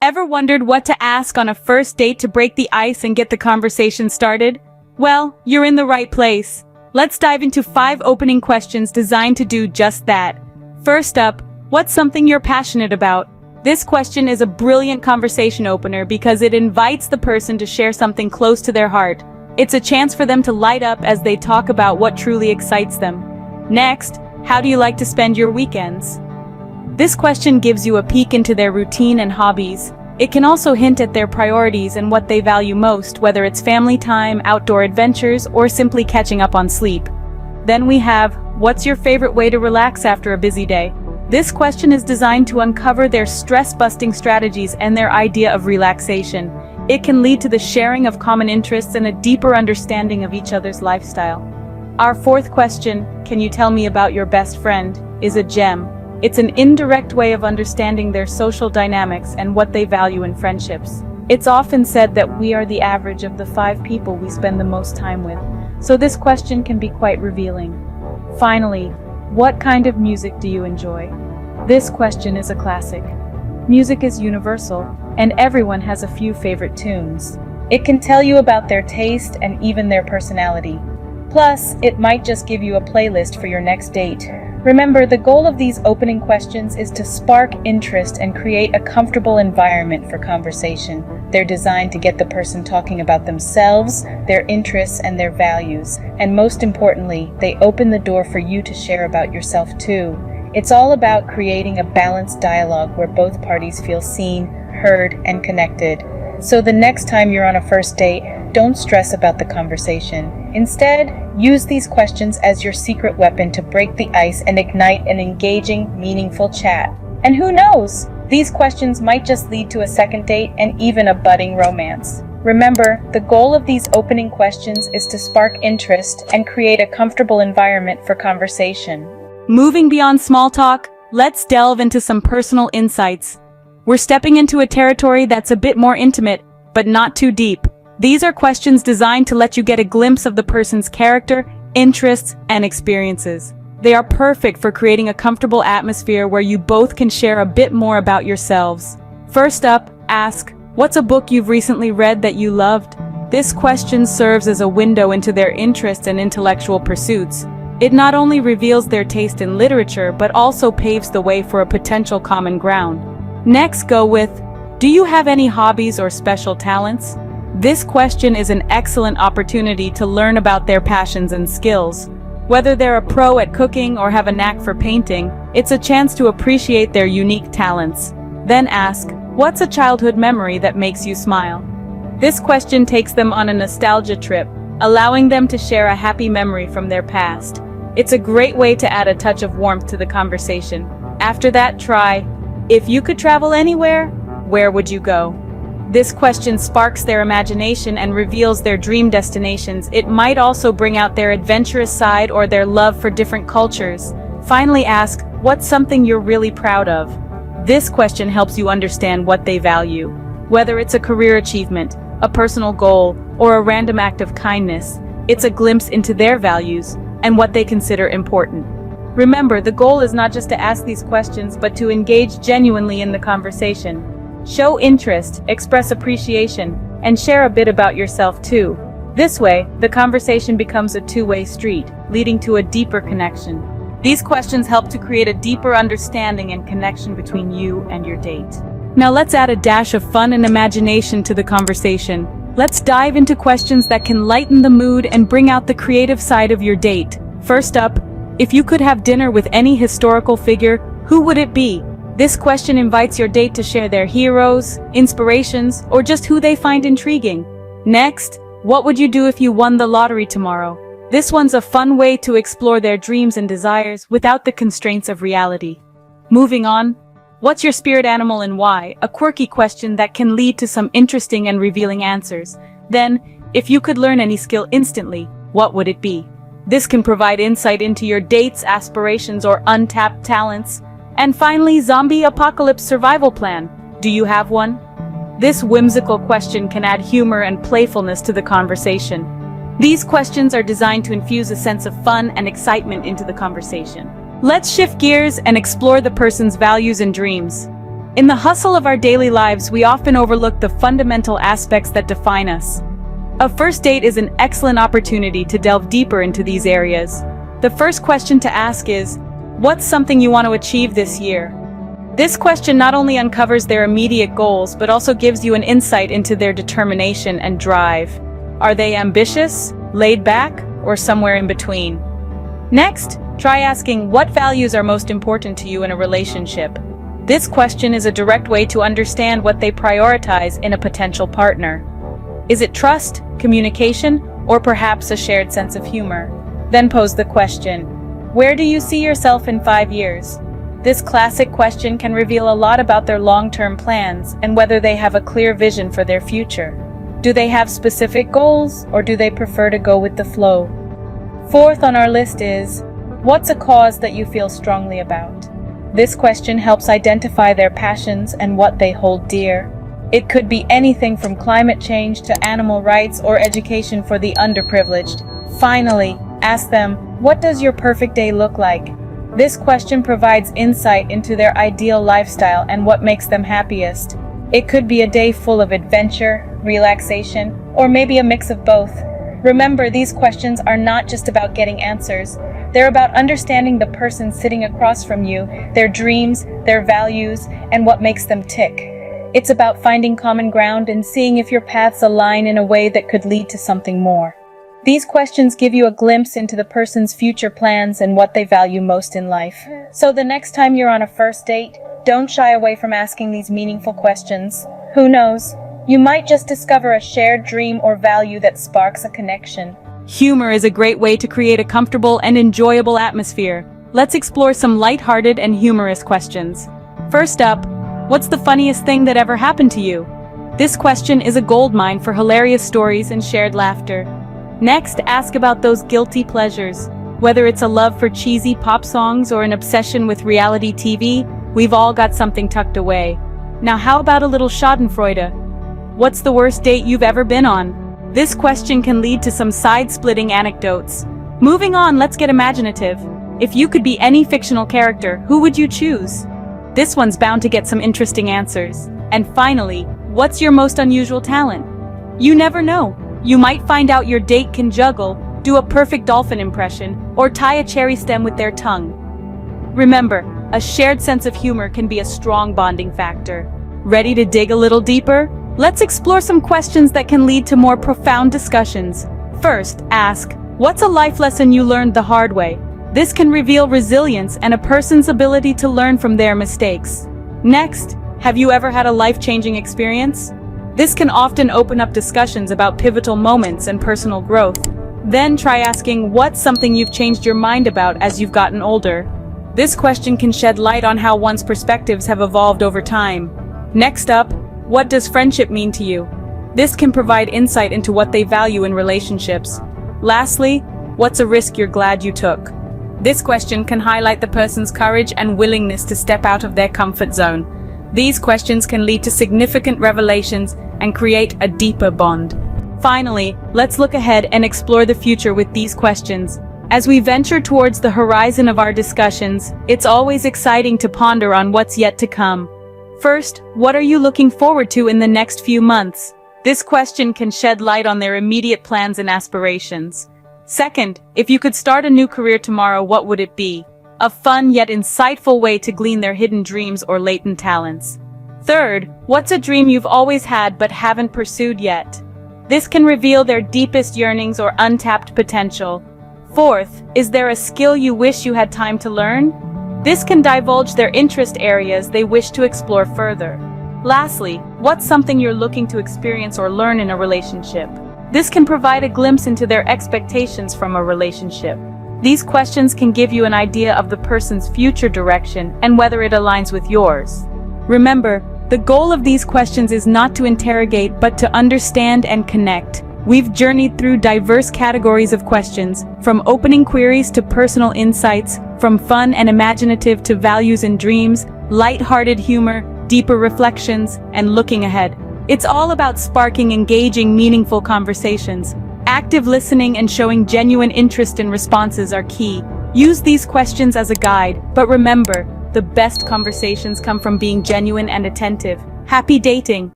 Ever wondered what to ask on a first date to break the ice and get the conversation started? Well, you're in the right place. Let's dive into 5 opening questions designed to do just that. First up, what's something you're passionate about? This question is a brilliant conversation opener because it invites the person to share something close to their heart. It's a chance for them to light up as they talk about what truly excites them. Next, how do you like to spend your weekends? This question gives you a peek into their routine and hobbies. It can also hint at their priorities and what they value most, whether it's family time, outdoor adventures, or simply catching up on sleep. Then we have, what's your favorite way to relax after a busy day? This question is designed to uncover their stress-busting strategies and their idea of relaxation. It can lead to the sharing of common interests and a deeper understanding of each other's lifestyle. Our 4th question, can you tell me about your best friend, is a gem. It's an indirect way of understanding their social dynamics and what they value in friendships. It's often said that we are the average of the 5 people we spend the most time with, so this question can be quite revealing. Finally, what kind of music do you enjoy? This question is a classic. Music is universal, and everyone has a few favorite tunes. It can tell you about their taste and even their personality. Plus, it might just give you a playlist for your next date. Remember, the goal of these opening questions is to spark interest and create a comfortable environment for conversation. They're designed to get the person talking about themselves, their interests, and their values. And most importantly, they open the door for you to share about yourself too. It's all about creating a balanced dialogue where both parties feel seen, heard, and connected. So the next time you're on a first date, don't stress about the conversation. Instead, use these questions as your secret weapon to break the ice and ignite an engaging, meaningful chat. And who knows? These questions might just lead to a second date and even a budding romance. Remember, the goal of these opening questions is to spark interest and create a comfortable environment for conversation. Moving beyond small talk, let's delve into some personal insights. We're stepping into a territory that's a bit more intimate, but not too deep. These are questions designed to let you get a glimpse of the person's character, interests, and experiences. They are perfect for creating a comfortable atmosphere where you both can share a bit more about yourselves. First up, ask, what's a book you've recently read that you loved? This question serves as a window into their interests and intellectual pursuits. It not only reveals their taste in literature, but also paves the way for a potential common ground. Next, go with, do you have any hobbies or special talents? This question is an excellent opportunity to learn about their passions and skills. Whether they're a pro at cooking or have a knack for painting, it's a chance to appreciate their unique talents. Then ask, what's a childhood memory that makes you smile? This question takes them on a nostalgia trip, allowing them to share a happy memory from their past. It's a great way to add a touch of warmth to the conversation. After that, try, if you could travel anywhere, where would you go? This question sparks their imagination and reveals their dream destinations. It might also bring out their adventurous side or their love for different cultures. Finally, ask, what's something you're really proud of? This question helps you understand what they value. Whether it's a career achievement, a personal goal, or a random act of kindness, it's a glimpse into their values and what they consider important. Remember, the goal is not just to ask these questions, but to engage genuinely in the conversation. Show interest, express appreciation, and share a bit about yourself too. This way, the conversation becomes a two-way street, leading to a deeper connection. These questions help to create a deeper understanding and connection between you and your date. Now let's add a dash of fun and imagination to the conversation. Let's dive into questions that can lighten the mood and bring out the creative side of your date. First up, if you could have dinner with any historical figure, who would it be? This question invites your date to share their heroes, inspirations, or just who they find intriguing. Next, what would you do if you won the lottery tomorrow? This one's a fun way to explore their dreams and desires without the constraints of reality. Moving on, what's your spirit animal and why? A quirky question that can lead to some interesting and revealing answers. Then, if you could learn any skill instantly, what would it be? This can provide insight into your date's aspirations or untapped talents. And finally, zombie apocalypse survival plan. Do you have one? This whimsical question can add humor and playfulness to the conversation. These questions are designed to infuse a sense of fun and excitement into the conversation. Let's shift gears and explore the person's values and dreams. In the hustle of our daily lives, we often overlook the fundamental aspects that define us. A first date is an excellent opportunity to delve deeper into these areas. The first question to ask is, what's something you want to achieve this year? This question not only uncovers their immediate goals, but also gives you an insight into their determination and drive. Are they ambitious, laid back, or somewhere in between? Next, try asking what values are most important to you in a relationship. This question is a direct way to understand what they prioritize in a potential partner. Is it trust, communication, or perhaps a shared sense of humor? Then pose the question, where do you see yourself in 5 years? This classic question can reveal a lot about their long-term plans and whether they have a clear vision for their future. Do they have specific goals, or do they prefer to go with the flow? Fourth on our list is, what's a cause that you feel strongly about? This question helps identify their passions and what they hold dear. It could be anything from climate change to animal rights or education for the underprivileged. Finally, ask them, what does your perfect day look like? This question provides insight into their ideal lifestyle and what makes them happiest. It could be a day full of adventure, relaxation, or maybe a mix of both. Remember, these questions are not just about getting answers. They're about understanding the person sitting across from you, their dreams, their values, and what makes them tick. It's about finding common ground and seeing if your paths align in a way that could lead to something more. These questions give you a glimpse into the person's future plans and what they value most in life. So the next time you're on a first date, don't shy away from asking these meaningful questions. Who knows? You might just discover a shared dream or value that sparks a connection. Humor is a great way to create a comfortable and enjoyable atmosphere. Let's explore some lighthearted and humorous questions. First up, what's the funniest thing that ever happened to you? This question is a goldmine for hilarious stories and shared laughter. Next, ask about those guilty pleasures. Whether it's a love for cheesy pop songs or an obsession with reality TV, we've all got something tucked away. Now how about a little schadenfreude? What's the worst date you've ever been on? This question can lead to some side-splitting anecdotes. Moving on, let's get imaginative. If you could be any fictional character, who would you choose? This one's bound to get some interesting answers. And finally, what's your most unusual talent? You never know. You might find out your date can juggle, do a perfect dolphin impression, or tie a cherry stem with their tongue. Remember, a shared sense of humor can be a strong bonding factor. Ready to dig a little deeper? Let's explore some questions that can lead to more profound discussions. First, ask, what's a life lesson you learned the hard way? This can reveal resilience and a person's ability to learn from their mistakes. Next, have you ever had a life-changing experience? This can often open up discussions about pivotal moments and personal growth. Then try asking, what's something you've changed your mind about as you've gotten older? This question can shed light on how one's perspectives have evolved over time. Next up, what does friendship mean to you? This can provide insight into what they value in relationships. Lastly, what's a risk you're glad you took? This question can highlight the person's courage and willingness to step out of their comfort zone. These questions can lead to significant revelations and create a deeper bond. Finally, let's look ahead and explore the future with these questions. As we venture towards the horizon of our discussions, it's always exciting to ponder on what's yet to come. First, what are you looking forward to in the next few months? This question can shed light on their immediate plans and aspirations. Second, if you could start a new career tomorrow, what would it be? A fun yet insightful way to glean their hidden dreams or latent talents. Third, what's a dream you've always had but haven't pursued yet? This can reveal their deepest yearnings or untapped potential. Fourth, is there a skill you wish you had time to learn? This can divulge their interest areas they wish to explore further. Lastly, what's something you're looking to experience or learn in a relationship? This can provide a glimpse into their expectations from a relationship. These questions can give you an idea of the person's future direction and whether it aligns with yours. Remember, the goal of these questions is not to interrogate but to understand and connect. We've journeyed through diverse categories of questions, from opening queries to personal insights, from fun and imaginative to values and dreams, light-hearted humor, deeper reflections, and looking ahead. It's all about sparking engaging, meaningful conversations. Active listening and showing genuine interest in responses are key. Use these questions as a guide, but remember, The best conversations come from being genuine and attentive. Happy dating!